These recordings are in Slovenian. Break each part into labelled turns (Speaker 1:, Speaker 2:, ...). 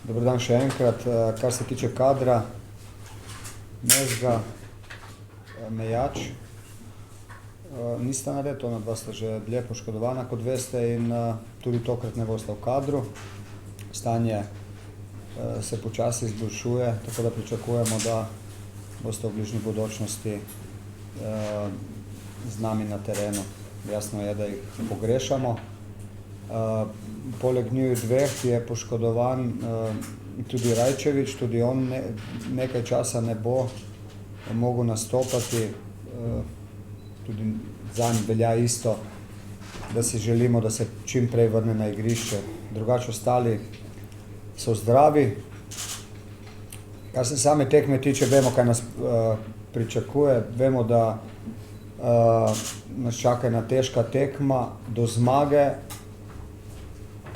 Speaker 1: Dober dan še enkrat. Kar se tiče kadra, Mezga, Mejač, nista nared, ona dva sta že dlje poškodovana, kot veste, in tudi tokrat ne bosta v kadru. Stanje se počasi izboljšuje, tako da pričakujemo, da boste v bližnji bodočnosti z nami na terenu. Jasno je, da jih pogrešamo. Poleg njiju dveh je poškodovan tudi Rajčević, tudi on nekaj časa ne bo mogel nastopati. Tudi zanj velja isto, da si želimo, da se čim prej vrne na igrišče. Drugače ostali so zdravi. Kar se same tekme tiče, vemo, kaj nas pričakuje. Vemo, da nas čaka ena težka tekma do zmage,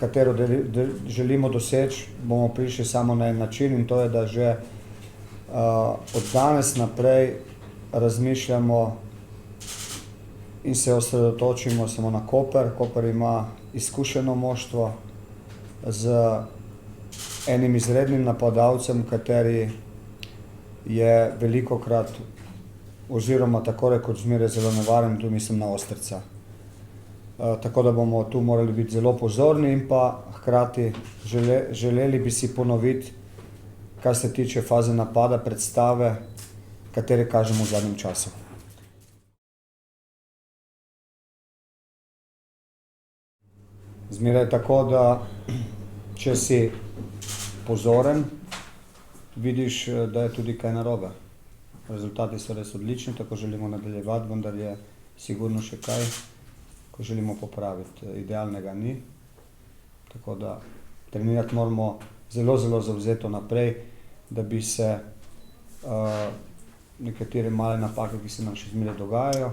Speaker 1: katero želimo doseči. Bomo prišli samo na en način, in to je, da že od danes naprej razmišljamo in se osredotočimo samo na Koper. Koper ima izkušeno moštvo z enim izrednim napadalcem, kateri je velikokrat oziroma tako rekoč zmeraj zelo nevaren, tu mislim na Ostrca. Tako da bomo tu morali biti zelo pozorni in pa hkrati želeli bi si ponoviti, kar se tiče faze napada, predstave, katere kažemo v zadnjem času. Zmeraj je tako, da če si pozoren, vidiš, da je tudi kaj narobe. Rezultati so res odlični, tako želimo nadaljevati, vendar je sigurno še kaj, ko želimo popraviti. Idealnega ni, tako da trenirati moramo zelo, zelo zavzeto naprej, da bi se nekatere male napake, ki se nam še zmeraj dogajajo,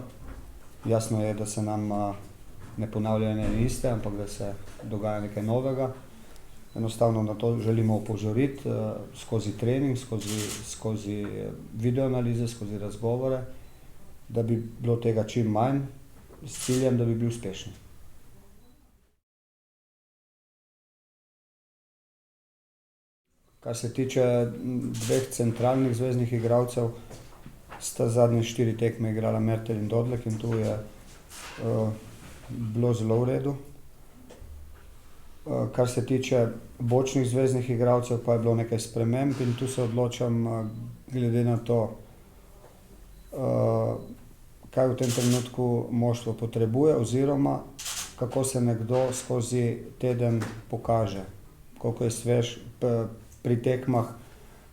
Speaker 1: jasno je, da se nam ne ponavljajo ene in iste, ampak da se dogaja nekaj novega. Enostavno na to želimo opozoriti skozi trening, skozi videoanalize, skozi razgovore, da bi bilo tega čim manj, s ciljem, da bi bili uspešni. Kar se tiče dveh centralnih zveznih igralcev, sta zadnje 4 tekme igrala Mertelj in Dodlek in tu je bilo zelo v redu. Kar se tiče bočnih zveznih igralcev, pa je bilo nekaj sprememb in tu se odločam glede na to, kaj v tem trenutku moštvo potrebuje oziroma kako se nekdo skozi teden pokaže, koliko je svež. Pri tekmah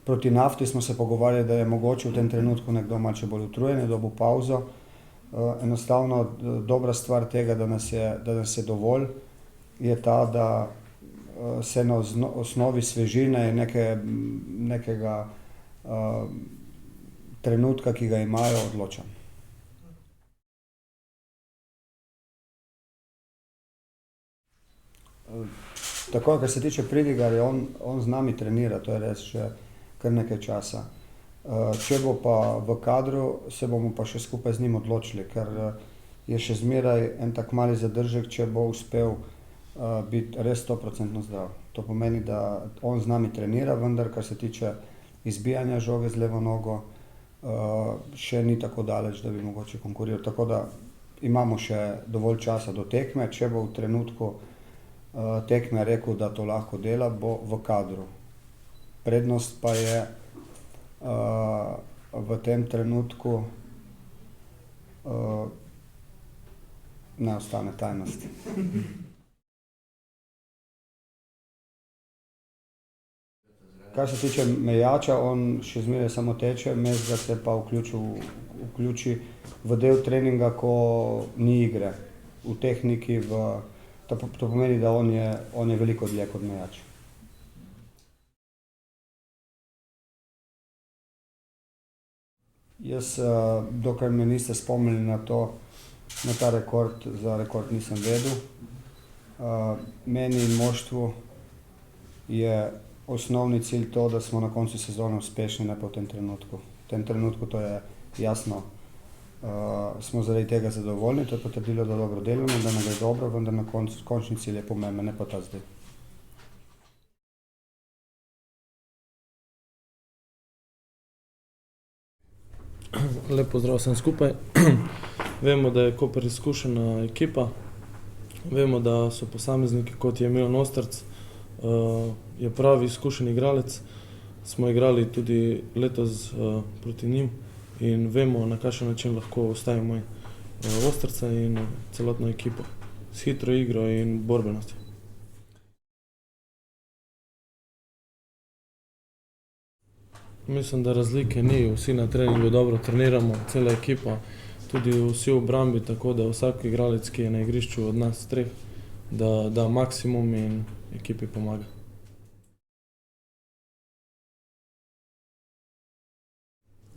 Speaker 1: proti Nafti smo se pogovarjali, da je mogoče v tem trenutku nekdo malce bolj utrujen, je dobil pavzo. Enostavno dobra stvar tega, da nas je dovolj, je ta, da se na osnovi svežine in nekega trenutka, ki ga imajo, odloča. Tako, kar se tiče Pridigarja, on z nami trenira, to je res že kar nekaj časa. Če bo pa v kadru, se bomo pa še skupaj z njim odločili, ker je še zmeraj en tak mali zadržek, če bo uspel biti res 100% zdrav. To pomeni, da on z nami trenira, vendar kar se tiče izbijanja žoge z levo nogo, še ni tako daleč, da bi mogoče konkuriral. Tako da imamo še dovolj časa do tekme. Če bo v trenutku tekme rekel, da to lahko dela, bo v kadru. Prednost pa je v tem trenutku, naj ostane tajnost. Kar se tiče Mejača, on še zmeraj samo teče, Mezga se pa vključi v del treninga, ko ni igre. V tehniki, to pomeni, da on je veliko dlje kot Mejač. Jaz, dokler me niste spomnili na ta rekord, za rekord nisem vedel. Meni in moštvu je osnovni cilj to, da smo na koncu sezone uspešni, ne pa v tem trenutku. V tem trenutku, to je jasno, smo zaradi tega zadovoljni, to je potrdilo, da dobro delamo, da nam gre dobro, vendar na končni cilj je pomemben, ne pa ta zdaj.
Speaker 2: Lep pozdrav vsem skupaj. Vemo, da je Koper izkušena ekipa. Vemo, da so posamezniki, kot je Milan Ostrc, je pravi izkušen igralec. Smo igrali tudi letos proti njim in vemo, na kakšen način lahko ustavimo Ostrca in celotno ekipo s hitro igro in borbenostjo. Mislim, da razlike ni, vsi na treningu dobro treniramo, cela ekipa, tudi vsi v obrambi, tako da vsak igralec, ki je na igrišču od nas treh, da da maksimum in ekipi pomaga.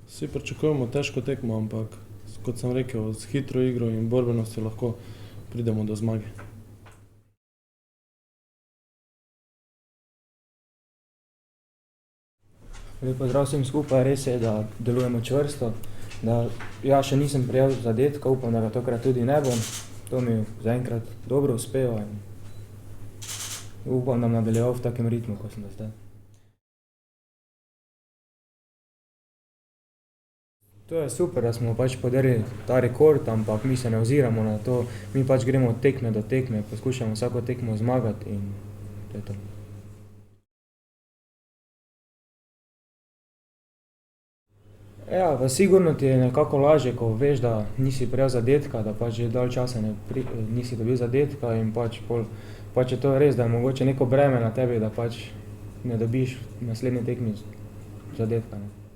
Speaker 2: Vsi pričakujemo težko tekmo, ampak kot sem rekel, s hitro igro in borbenostjo lahko pridemo do zmage.
Speaker 3: Lep pozdrav vsem skupaj, res je, da delujemo čvrsto, da ja še nisem prejel zadetka, upam, da ga tokrat tudi ne bom. To mi zaenkrat dobro uspeva in upam, da bom nadaljeval v takem ritmu, kot sem do zdaj. To je super, da smo pač podrli ta rekord, ampak mi se ne oziramo na to, mi pač gremo od tekme do tekme, poskušamo vsako tekmo zmagati in to je to. Ja, pa sigurno ti je nekako lažje, ko veš, da nisi prejel zadetka, da pač že dalj časa nisi dobil zadetka in pač pol pač je to res, da je mogoče neko breme na tebi, da pač ne dobiš v naslednji tekmi zadetka, ne.